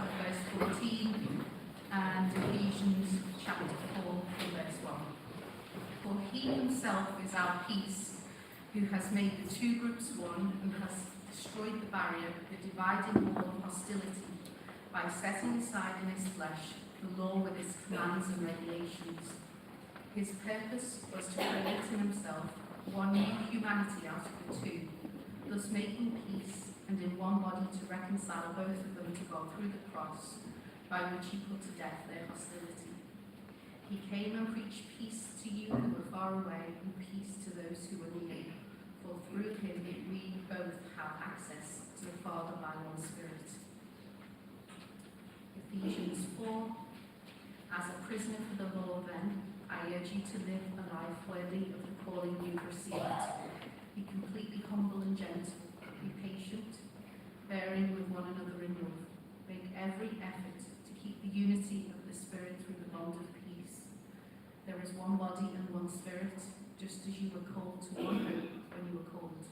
start with verse 14 and Ephesians chapter 4 from verse 1. For he himself is our peace, who has made the two groups one and has destroyed the barrier, the dividing wall of hostility, by setting aside in his flesh the law with its commands and regulations. His purpose was to create in himself one new humanity out of the two, thus making peace, and in one body to reconcile both of them to God through the cross, by which he put to death their hostility. He came and preached peace to you who were far away, and peace to those who were near. For through him we both have access to the Father by one Spirit. Ephesians 4. As a prisoner for the law, then, I urge you to live a life worthy of the calling you've received. Be completely humble and gentle. Be patient, bearing with one another in love. Make every effort to keep the unity of the Spirit through the bond of peace. There is one body and one Spirit, just as you were called to one hope when you were called.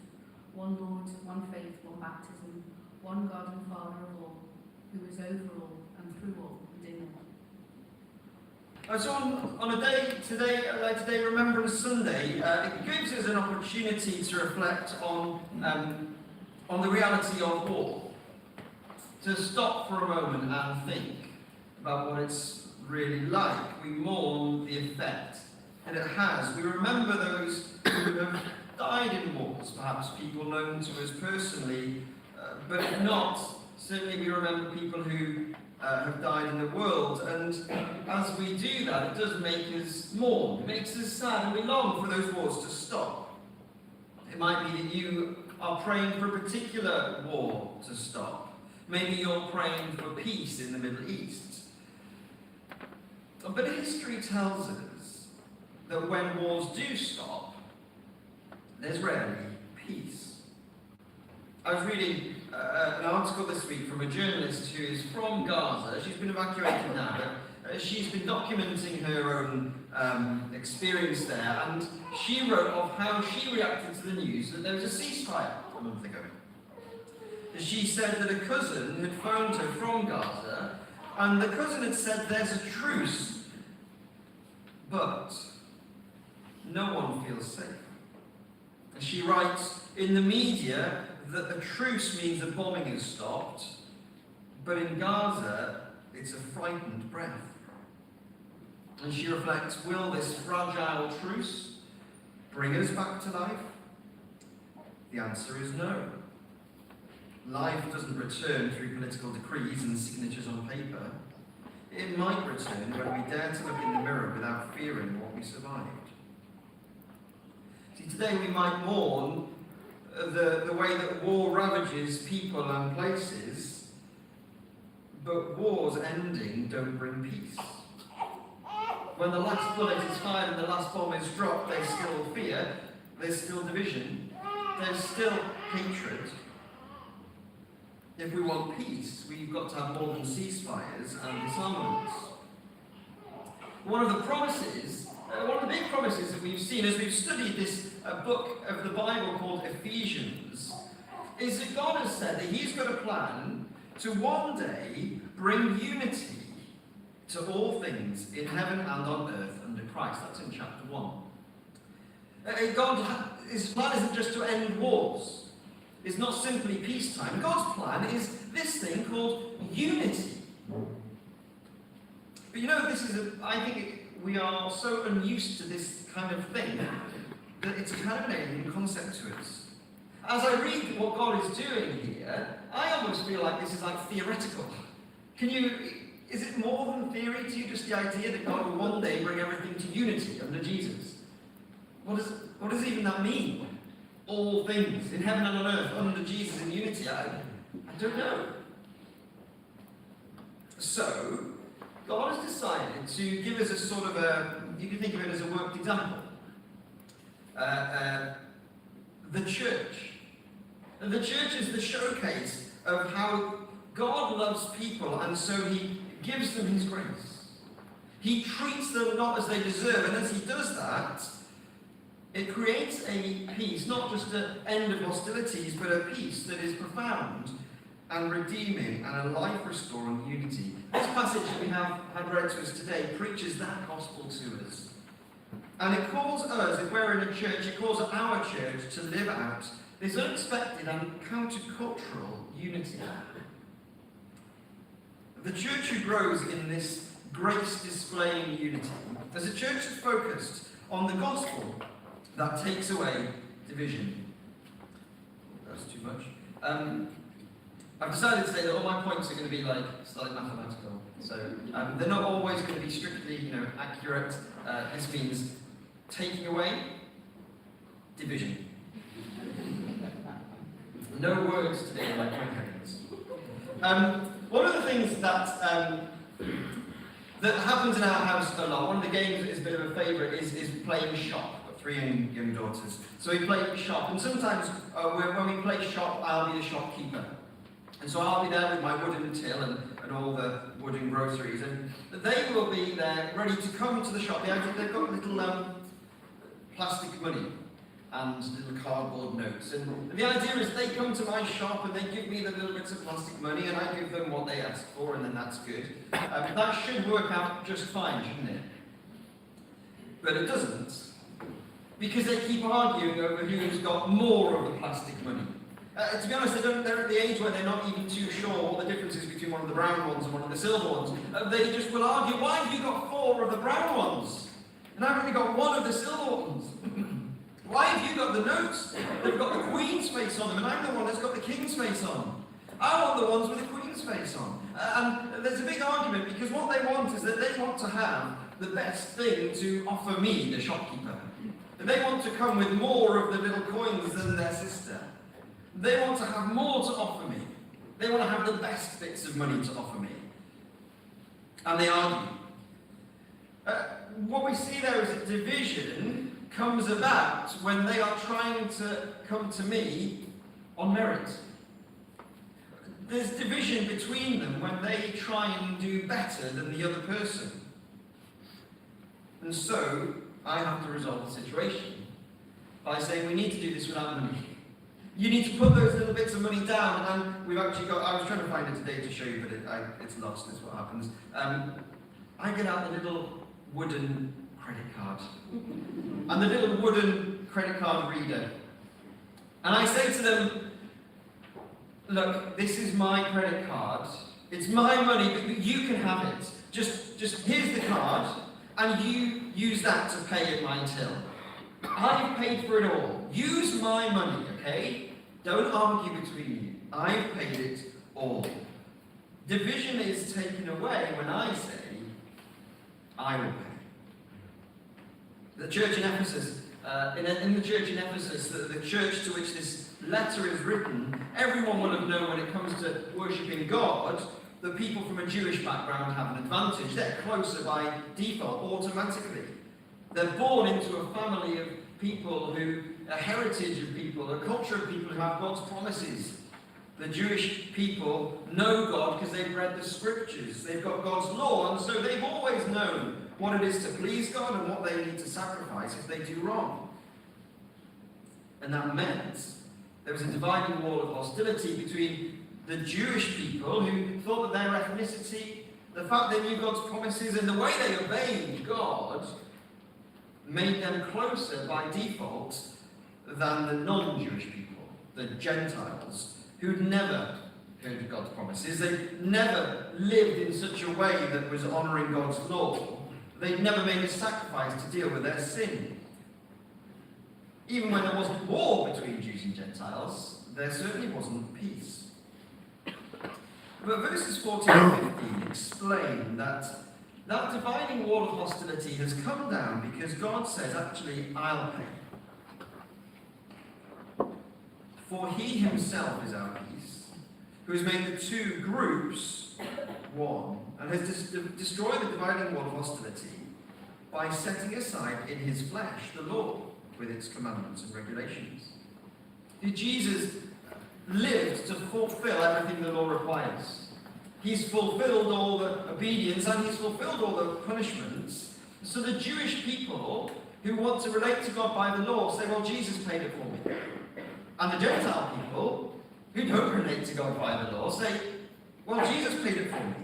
One Lord, one faith, one baptism, one God and Father of all, who is over all and through all and in all. So on a day today, like today, Remembrance Sunday, it gives us an opportunity to reflect on the reality of war. To stop for a moment and think about what it's really like. We mourn the effect that it has. We remember those who have died in wars, perhaps people known to us personally, but if not, certainly we remember people who have died in the world, and as we do that, it does make us mourn, it makes us sad, and we long for those wars to stop. It might be that you are praying for a particular war to stop. Maybe you're praying for peace in the Middle East. But history tells us that when wars do stop, there's rarely peace. I was reading an article this week from a journalist who is from Gaza. She's been evacuated now, but she's been documenting her own experience there, and she wrote of how she reacted to the news that there was a ceasefire a month ago. She said that a cousin had phoned her from Gaza, and the cousin had said there's a truce, but no one feels safe. And she writes, in the media, that a truce means a bombing has stopped, but in Gaza, it's a frightened breath. And she reflects, will this fragile truce bring us back to life? The answer is no. Life doesn't return through political decrees and signatures on paper. It might return when we dare to look in the mirror without fearing what we survived. See, today we might mourn the way that war ravages people and places, but wars ending don't bring peace. When the last bullet is fired and the last bomb is dropped, there's still fear, there's still division, there's still hatred. If we want peace, we've got to have more than ceasefires and disarmaments. One of the big promises that we've seen as we've studied this book of the Bible called Ephesians is that God has said that he's got a plan to one day bring unity to all things in heaven and on earth under Christ. That's in chapter 1. His plan isn't just to end wars. It's not simply peacetime. God's plan is this thing called unity. But you know, we are so unused to this kind of thing that it's kind of an alien concept to us. As I read what God is doing here, I almost feel like this is like theoretical. Is it more than theory to you, just the idea that God will one day bring everything to unity under Jesus? What does even that mean? All things in heaven and on earth under Jesus in unity? I don't know. So, God has decided to give us a sort of you can think of it as a worked example. The church. And the church is the showcase of how God loves people, and so he gives them his grace. He treats them not as they deserve, and as he does that, it creates a peace, not just an end of hostilities, but a peace that is profound and redeeming and a life-restoring unity. This passage that we have had read to us today preaches that gospel to us. And it calls us, if we're in a church, it calls our church to live out this unexpected and countercultural unity. The church who grows in this grace-displaying unity, as a church that's focused on the gospel that takes away division. That's too much. I've decided today that all my points are going to be like slightly mathematical, so they're not always going to be strictly, accurate. This means taking away division. No words today like my parents. One of the things that happens in our house a lot, one of the games that is a bit of a favourite is playing shop. I've got 3 young daughters. So we play shop, and sometimes when we play shop, I'll be the shopkeeper. And so I'll be there with my wooden till and all the wooden groceries, and they will be there ready to come to the shop. They've got little plastic money and little cardboard notes. And the idea is they come to my shop and they give me the little bits of plastic money, and I give them what they ask for, and then that's good. That should work out just fine, shouldn't it? But it doesn't, because they keep arguing over who's got more of the plastic money. To be honest, they're at the age where they're not even too sure what the difference is between one of the brown ones and one of the silver ones. They just will argue, why have you got 4 of the brown ones? And I've only got 1 of the silver ones. Why have you got the notes? They've got the Queen's face on them, and I'm the one that's got the King's face on. I want the ones with the Queen's face on. And there's a big argument, because what they want is that they want to have the best thing to offer me, the shopkeeper. They want to come with more of the little coins than their sister. They want to have more to offer me. They want to have the best bits of money to offer me. And they argue. What we see there is that division comes about when they are trying to come to me on merit. There's division between them when they try and do better than the other person. And so, I have to resolve the situation by saying we need to do this without money. You need to put those little bits of money down, and we've actually got, I was trying to find it today to show you, but it's lost, is what happens. I get out the little wooden credit card, and the little wooden credit card reader, and I say to them, look, this is my credit card, it's my money, but you can have it. Just here's the card, and you use that to pay at my till. I've paid for it all. Use my money, okay? Don't argue between you. I've paid it all. Division is taken away when I say, I will pay. The church in Ephesus, in the church in Ephesus, the church to which this letter is written, everyone will have known when it comes to worshipping God, the people from a Jewish background have an advantage. They're closer by default, automatically. They're born into a family of people a heritage of people, a culture of people who have God's promises. The Jewish people know God because they've read the scriptures. They've got God's law, and so they've always known what it is to please God and what they need to sacrifice if they do wrong. And that meant there was a dividing wall of hostility between the Jewish people who thought that their ethnicity, the fact they knew God's promises and the way they obeyed God made them closer by default than the non-Jewish people, the Gentiles, who'd never heard of God's promises. They'd never lived in such a way that was honouring God's law. They'd never made a sacrifice to deal with their sin. Even when there wasn't war between Jews and Gentiles, there certainly wasn't peace. But verses 14 and 15 explain that dividing wall of hostility has come down because God says, actually, I'll pay. For he himself is our peace, who has made the 2 groups one, and has destroyed the dividing wall of hostility by setting aside in his flesh the law with its commandments and regulations. Jesus lived to fulfill everything the law requires. He's fulfilled all the obedience and he's fulfilled all the punishments. So the Jewish people who want to relate to God by the law say, well, Jesus paid it for me. And the Gentile people, who who don't relate to God by the law say, well, Jesus paid it for me.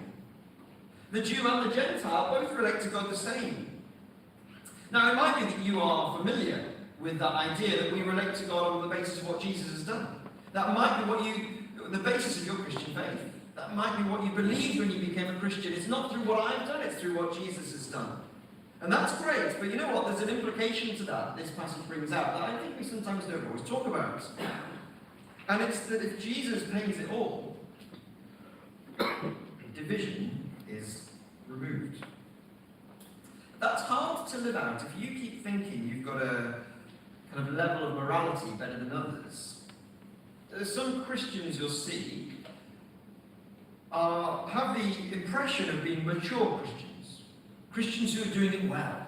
The Jew and the Gentile both relate to God the same. Now, it might be that you are familiar with that idea that we relate to God on the basis of what Jesus has done. That might be the basis of your Christian faith. That might be what you believed when you became a Christian. It's not through what I've done, it's through what Jesus has done. And that's great, but you know what? There's an implication to that this passage brings out that I think we sometimes don't always talk about. And it's that if Jesus pays it all, division is removed. That's hard to live out if you keep thinking you've got a kind of level of morality better than others. There's some Christians you'll see have the impression of being mature Christians. Christians who are doing it well.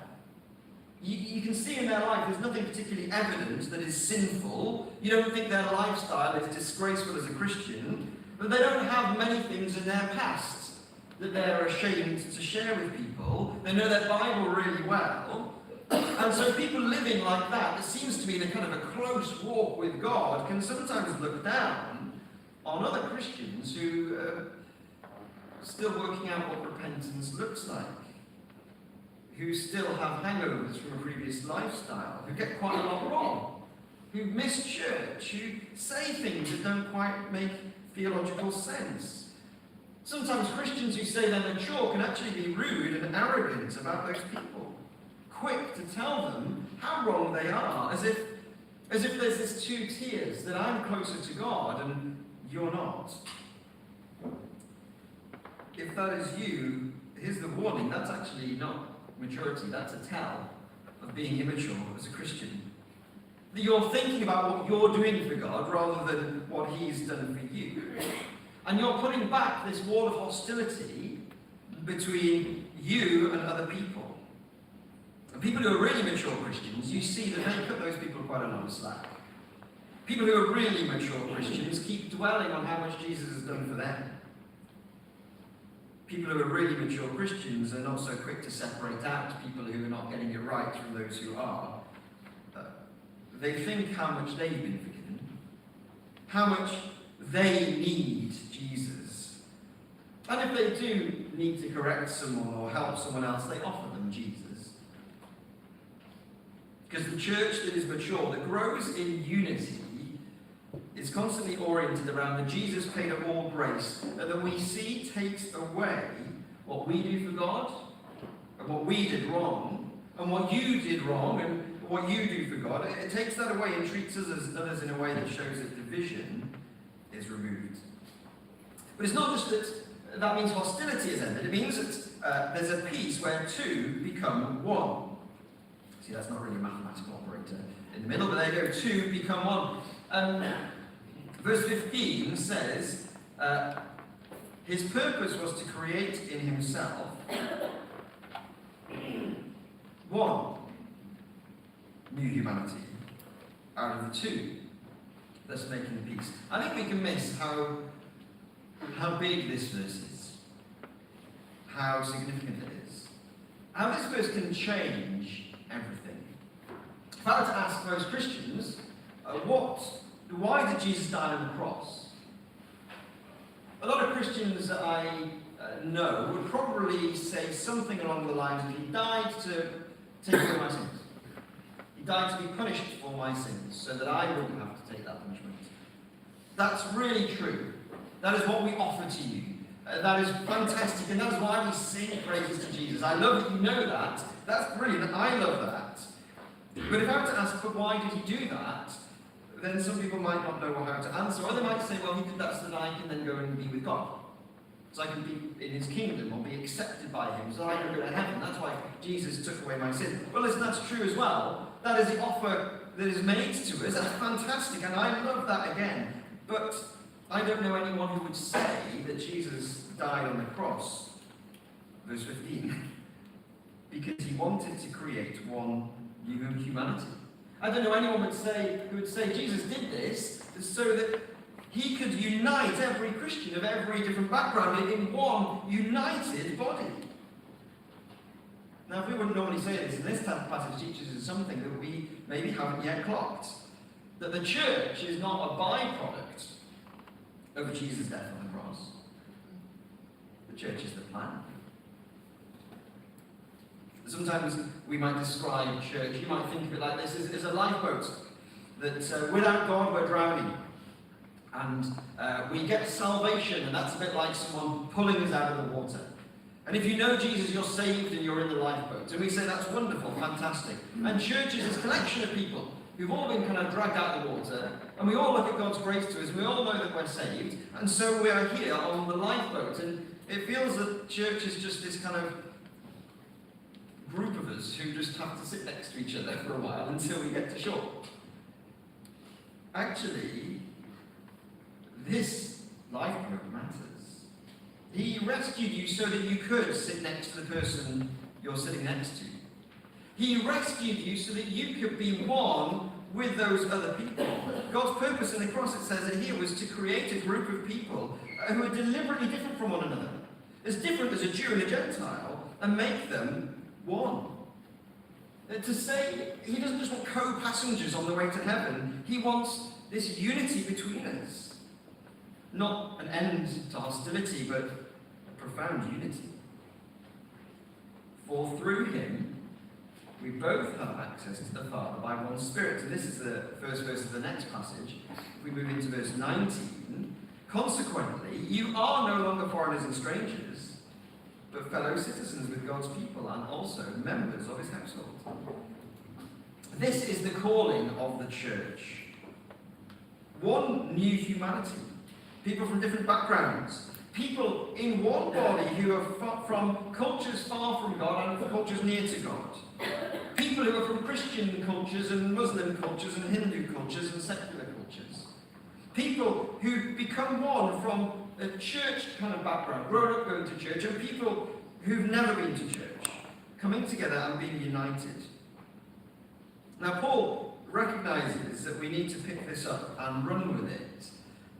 You can see in their life there's nothing particularly evident that is sinful. You don't think their lifestyle is disgraceful as a Christian, but they don't have many things in their past that they're ashamed to share with people. They know their Bible really well. And so people living like that seems to be in a kind of a close walk with God, can sometimes look down on other Christians who are still working out what repentance looks like, who still have hangovers from a previous lifestyle, who get quite a lot wrong, who miss church, who say things that don't quite make theological sense. Sometimes Christians who say they're mature can actually be rude and arrogant about those people, quick to tell them how wrong they are, as if there's this two tiers, that I'm closer to God and you're not. If that is you, here's the warning, that's actually not maturity, that's a tell of being immature as a Christian. That you're thinking about what you're doing for God rather than what He's done for you. And you're putting back this wall of hostility between you and other people. And people who are really mature Christians, you see that they cut those people quite a lot of slack. People who are really mature Christians keep dwelling on how much Jesus has done for them. People who are really mature Christians are not so quick to separate out people who are not getting it right from those who are. They think how much they've been forgiven, how much they need Jesus. And if they do need to correct someone or help someone else, they offer them Jesus. Because the church that is mature, that grows in unity, is constantly oriented around the Jesus paid at all grace, and that we see takes away what we do for God, and what we did wrong, and what you did wrong, and what you do for God. It takes that away and treats us as others in a way that shows that division is removed. But it's not just that means hostility is ended. It means that there's a peace where two become one. See, that's not really a mathematical operator in the middle, but there you go, two become one. Verse 15 says, his purpose was to create in himself one new humanity out of the two, thus making peace. I think we can miss how big this verse is, how significant it is, how this verse can change everything. If I were to ask most Christians, why did Jesus die on the cross? A lot of Christians that I know would probably say something along the lines of, he died to take away my sins. He died to be punished for my sins, so that I wouldn't have to take that punishment. That's really true. That is what we offer to you. That is fantastic, and that's why we sing praises to Jesus. I love that you know that. That's brilliant. I love that. But if I were to ask, but why did he do that? Then some people might not know how to answer. Or they might say, well, he did that so that I can then go and be with God. So I can be in his kingdom or be accepted by him, so I can go to heaven. That's why Jesus took away my sin. Well, listen, that's true as well. That is the offer that is made to us. That's fantastic, and I love that again. But I don't know anyone who would say that Jesus died on the cross, verse 15, because he wanted to create one new humanity. I don't know anyone who would say Jesus did this so that he could unite every Christian of every different background in one united body. Now, if we wouldn't normally say this, and this passage teaches us something that we maybe haven't yet clocked. That the church is not a byproduct over Jesus' death on the cross. The church is the plan. Sometimes we might describe church, you might think of it like this, as a lifeboat, that without God we're drowning. And we get salvation, and that's a bit like someone pulling us out of the water. And if you know Jesus, you're saved and you're in the lifeboat. And we say that's wonderful, fantastic. And church is this collection of people who've all been kind of dragged out of the water, and we all look at God's grace to us, and we all know that we're saved, and so we are here on the lifeboat. And it feels that church is just this kind of group of us who just have to sit next to each other for a while until we get to shore. Actually, this lifeboat matters. He rescued you so that you could sit next to the person you're sitting next to. He rescued you so that you could be one with those other people. God's purpose in the cross, it says it here, was to create a group of people who are deliberately different from one another, as different as a Jew and a Gentile, and make them one. To say, he doesn't just want co-passengers on the way to heaven, he wants this unity between us. Not an end to hostility, but a profound unity. For through him, we both have access to the Father by one Spirit. And this is the first verse of the next passage. If we move into verse 19, consequently, you are no longer foreigners and strangers, but fellow citizens with God's people and also members of his household. This is the calling of the church. One new humanity. People from different backgrounds. People in one body who are from cultures far from God and from cultures near to God. People who are from Christian cultures and Muslim cultures and Hindu cultures and secular cultures. People who become one from a church kind of background, grown up going to church, and people who've never been to church, coming together and being united. Now, Paul recognizes that we need to pick this up and run with it,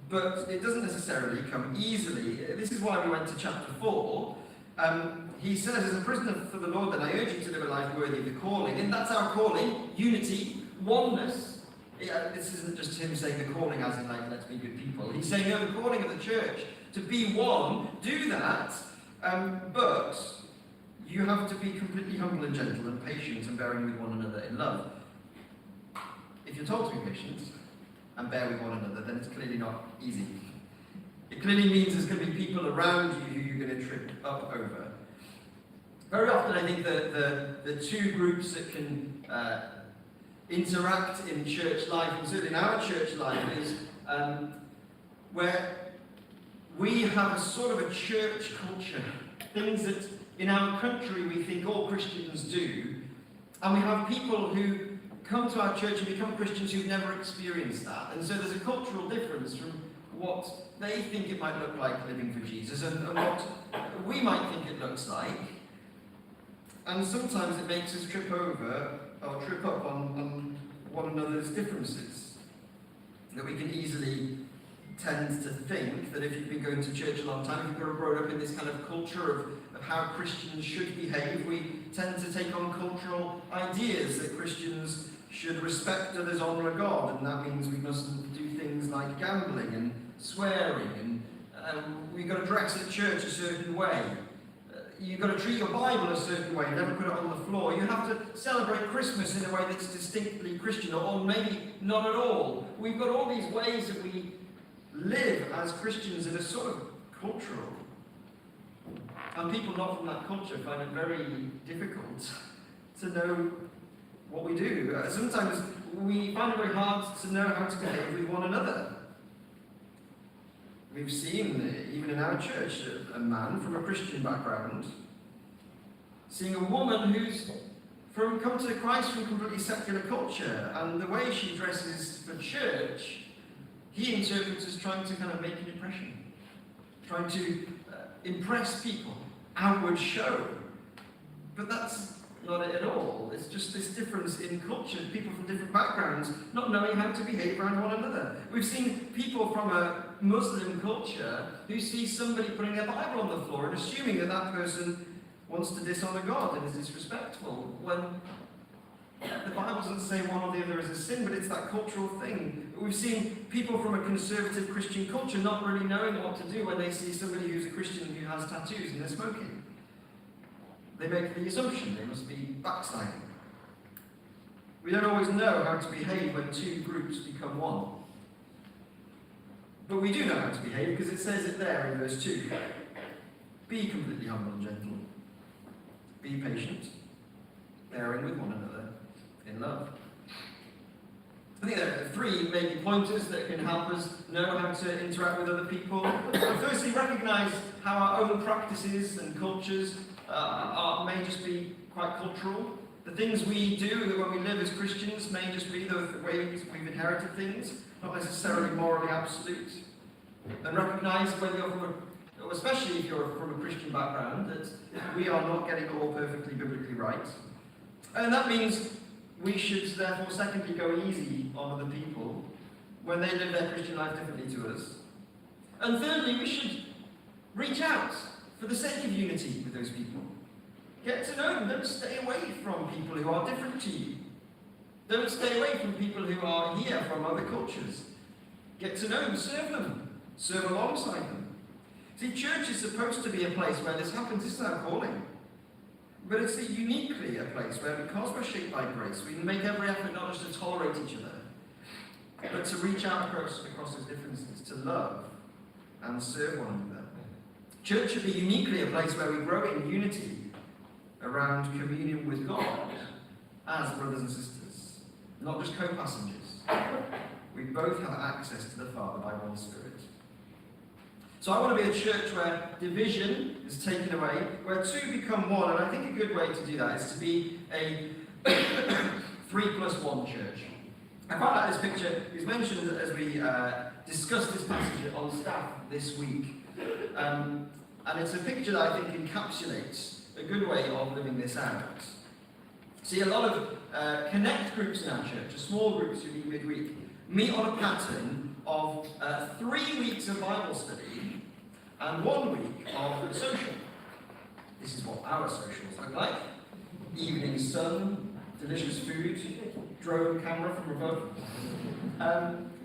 but it doesn't necessarily come easily. This is why we went to chapter 4. He says, as a prisoner for the Lord, then I urge you to live a life worthy of the calling. And that's our calling, unity, oneness. This isn't just him saying the calling as in like, let's be good people. He's saying, no, the calling of the church, to be one, do that, but you have to be completely humble and gentle and patient and bearing with one another in love. If you're told to be patient and bear with one another, then it's clearly not easy. It clearly means there's going to be people around you who you're going to trip up over. Very often I think the two groups that can interact in church life, and certainly in our church life, is where we have a sort of a church culture, things that in our country we think all Christians do, and we have people who come to our church and become Christians who've never experienced that. And so there's a cultural difference from what they think it might look like living for Jesus and what we might think it looks like. And sometimes it makes us trip over or trip up on one another's differences. That we can easily tend to think that if you've been going to church a long time, if you've grown up in this kind of culture of how Christians should behave, we tend to take on cultural ideas that Christians should respect others, honour God, and that means we mustn't do things like gambling and swearing, and we've got to dress at church a certain way. You've got to treat your Bible a certain way, never put it on the floor. You have to celebrate Christmas in a way that's distinctly Christian, or maybe not at all. We've got all these ways that we live as Christians that are sort of cultural. And people not from that culture find it very difficult to know what we do. Sometimes we find it very hard to know how to behave with one another. We've seen, even in our church, a man from a Christian background seeing a woman who's come to Christ from completely secular culture, and the way she dresses for church, he interprets as trying to kind of make an impression, trying to impress people, outward show. But that's not it at all. It's just this difference in culture, people from different backgrounds not knowing how to behave around one another. We've seen people from a Muslim culture who see somebody putting their Bible on the floor and assuming that that person wants to dishonour God and is disrespectful, when The Bible doesn't say one or the other is a sin, but it's that cultural thing. We've seen people from a conservative Christian culture not really knowing what to do when they see somebody who's a Christian who has tattoos and they're smoking. They make the assumption they must be backsliding. We don't always know how to behave when two groups become one. But we do know how to behave because it says it there in verse 2. Be completely humble and gentle. Be patient, bearing with one another in love. I think there are 3 maybe pointers that can help us know how to interact with other people. Firstly, recognise how our own practices and cultures may just be quite cultural. The things we do when we live as Christians may just be the ways we've inherited things, not necessarily morally absolute. And recognise whether you're from especially if you're from a Christian background, that we are not getting it all perfectly biblically right. And that means we should therefore secondly go easy on other people when they live their Christian life differently to us. And thirdly, we should reach out for the sake of unity with those people. Get to know them. Don't stay away from people who are different to you. Don't stay away from people who are here from other cultures. Get to know them, serve alongside them. See, church is supposed to be a place where this happens. This is our calling. But it's uniquely a place where, because we're shaped by grace, we make every effort not just to tolerate each other, but to reach out across those differences, to love and serve one another. Church should be uniquely a place where we grow in unity around communion with God as brothers and sisters, not just co-passengers. We both have access to the Father by one Spirit. So I want to be a church where division is taken away, where 2 become 1, and I think a good way to do that is to be a 3+1 church. I quite like this picture. It was mentioned as we discussed this passage on staff this week. And it's a picture that I think encapsulates a good way of living this out. See, a lot of connect groups in our church, small groups who meet midweek, meet on a pattern of 3 weeks of Bible study and 1 week of social. This is what our socials look like. Evening sun, delicious food, drone camera from above.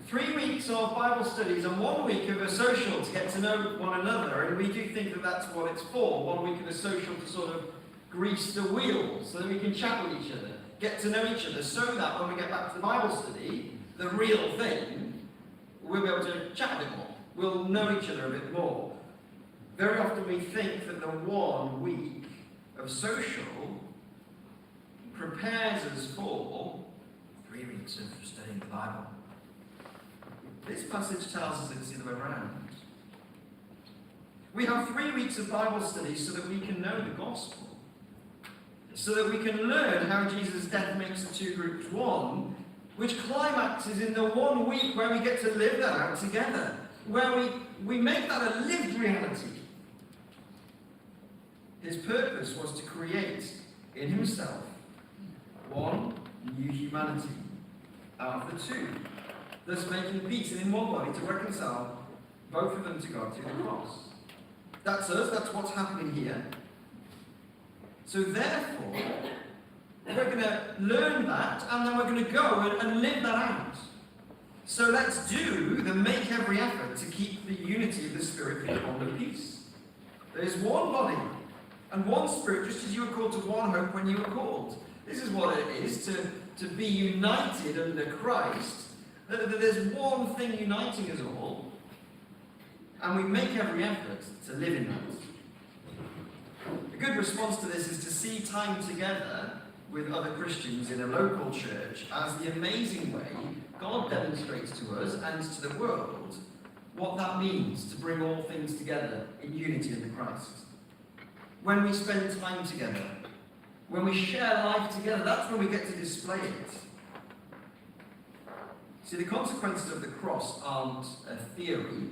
3 weeks of Bible studies and 1 week of a social to get to know one another, and we do think that that's what it's for. 1 week of a social to sort of grease the wheels so that we can chat with each other, get to know each other, so that when we get back to the Bible study, the real thing, we'll be able to chat a bit more. We'll know each other a bit more. Very often we think that the 1 week of social prepares us for 3 weeks of studying the Bible. This passage tells us it's the other way around. We have 3 weeks of Bible study so that we can know the gospel, so that we can learn how Jesus' death makes the 2 groups one, which climaxes in the 1 week where we get to live that out together, where we make that a lived reality. His purpose was to create in himself 1 new humanity out of the 2, thus making peace, and in 1 body to reconcile both of them to God through the cross. That's us, that's what's happening here. So therefore, we're going to learn that, and then we're going to go and live that out. So let's make every effort to keep the unity of the Spirit in bond of peace. There's 1 body and 1 Spirit, just as you were called to 1 hope when you were called. This is what it is to be united under Christ. That there's 1 thing uniting us all, and we make every effort to live in that. A good response to this is to see time together with other Christians in a local church as the amazing way God demonstrates to us and to the world what that means to bring all things together in unity in Christ. When we spend time together, when we share life together, that's when we get to display it. See, the consequences of the cross aren't a theory,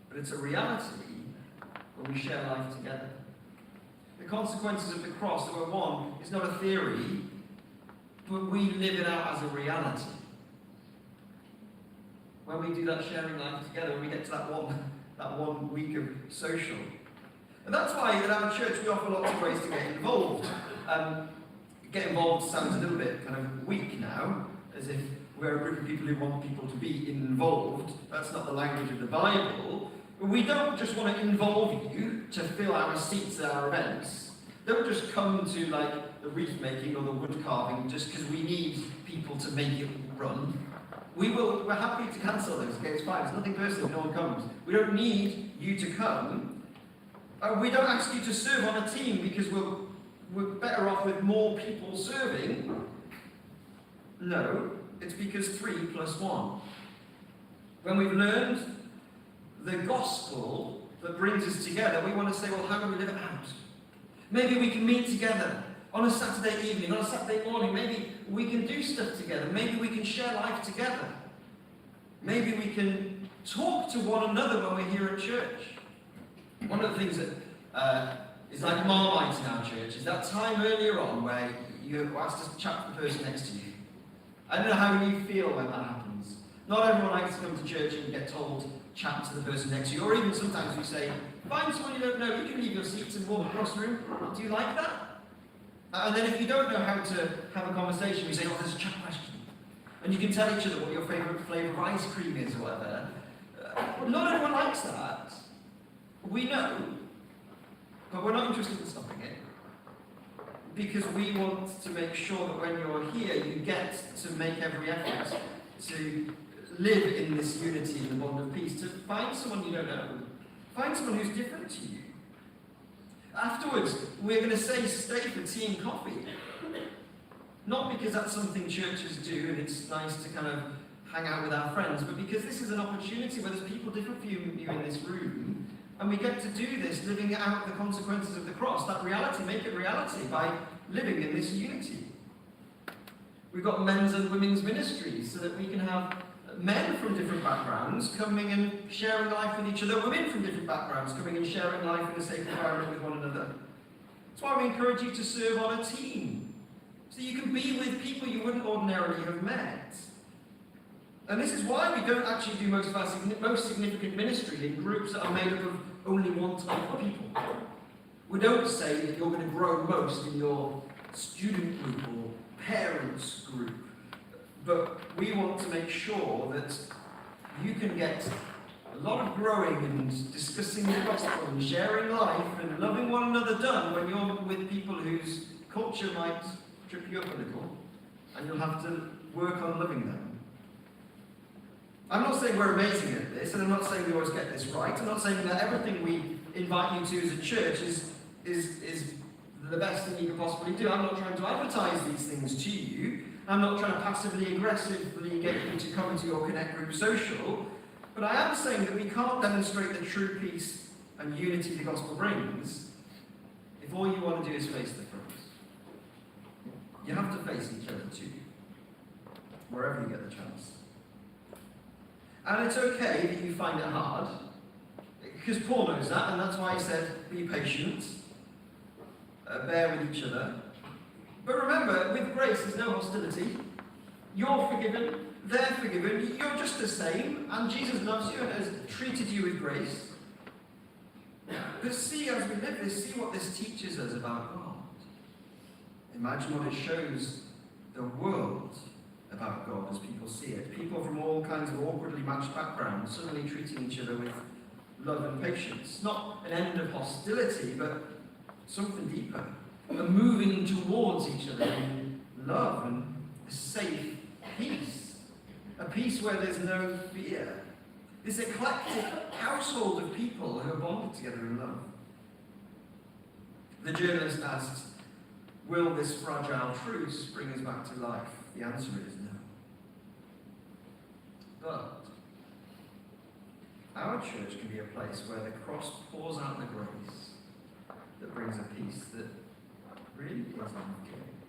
but it's a reality when we share life together. The consequences of the cross, number 1, is not a theory, but we live it out as a reality. When we do that sharing life together, when we get to that one week of social. And that's why at our church we offer lots of ways to get involved. get involved sounds a little bit kind of weak now, as if we're a group of people who want people to be involved. That's not the language of the Bible. We don't just want to involve you to fill our seats at our events. Don't just come to like the wreath making or the wood carving just because we need people to make it run. We're happy to cancel those. Okay, it's fine. It's nothing personal if no one comes. We don't need you to come. We don't ask you to serve on a team because we're better off with more people serving. No, it's because 3 + 1. When we've learned the gospel that brings us together, we want to say, well, how do we live it out? Maybe we can meet together on a Saturday evening, on a Saturday morning. Maybe we can do stuff together. Maybe we can share life together. Maybe we can talk to one another when we're here at church. One of the things that is like Marmite in our church is that time earlier on where you're asked to chat to the person next to you. I don't know how you feel when that happens. Not everyone likes to come to church and get told, chat to the person next to you, or even sometimes we say, find someone you don't know, you can leave your seats and walk across the room. Do you like that? And then if you don't know how to have a conversation, we say, oh, there's a chat question. And you can tell each other what your favourite flavour of ice cream is or whatever. Not everyone likes that. We know, but we're not interested in stopping it. Because we want to make sure that when you're here, you get to make every effort to live in this unity and the bond of peace, to find someone you don't know, find someone who's different to you. Afterwards, we're going to say stay for tea and coffee. Not because that's something churches do and it's nice to kind of hang out with our friends, but because this is an opportunity where there's people different from you in this room, and we get to do this, living out the consequences of the cross, that reality, make it reality by living in this unity. We've got men's and women's ministries so that we can have men from different backgrounds coming and sharing life with each other, women from different backgrounds coming and sharing life in a safe environment with one another. That's why we encourage you to serve on a team, so you can be with people you wouldn't ordinarily have met. And this is why we don't actually do most of our most significant ministry in groups that are made up of only one type of people. We don't say that you're going to grow most in your student group or parents group, but we want to make sure that you can get a lot of growing and discussing the gospel and sharing life and loving one another done when you're with people whose culture might trip you up a little, and you'll have to work on loving them. I'm not saying we're amazing at this, and I'm not saying we always get this right. I'm not saying that everything we invite you to as a church is the best thing you can possibly do. I'm not trying to advertise these things to you. I'm not trying to passively aggressively get you to come into your Connect Group social. But I am saying that we can't demonstrate the true peace and unity the gospel brings if all you want to do is face the front. You have to face each other too, wherever you get the chance. And it's okay that you find it hard, because Paul knows that, and that's why he said, be patient, bear with each other. But remember, with grace there's no hostility. You're forgiven, they're forgiven, you're just the same, and Jesus loves you and has treated you with grace. But see, as we live this, see what this teaches us about God. Imagine what it shows the world about God as people see it. People from all kinds of awkwardly matched backgrounds suddenly treating each other with love and patience. Not an end of hostility, but something deeper. A moving towards each other in love and a safe peace. A peace where there's no fear. This eclectic household of people who are bonded together in love. The journalist asked, will this fragile truce bring us back to life? The answer is no. But our church can be a place where the cross pours out the grace that brings a peace that really is unforgiving.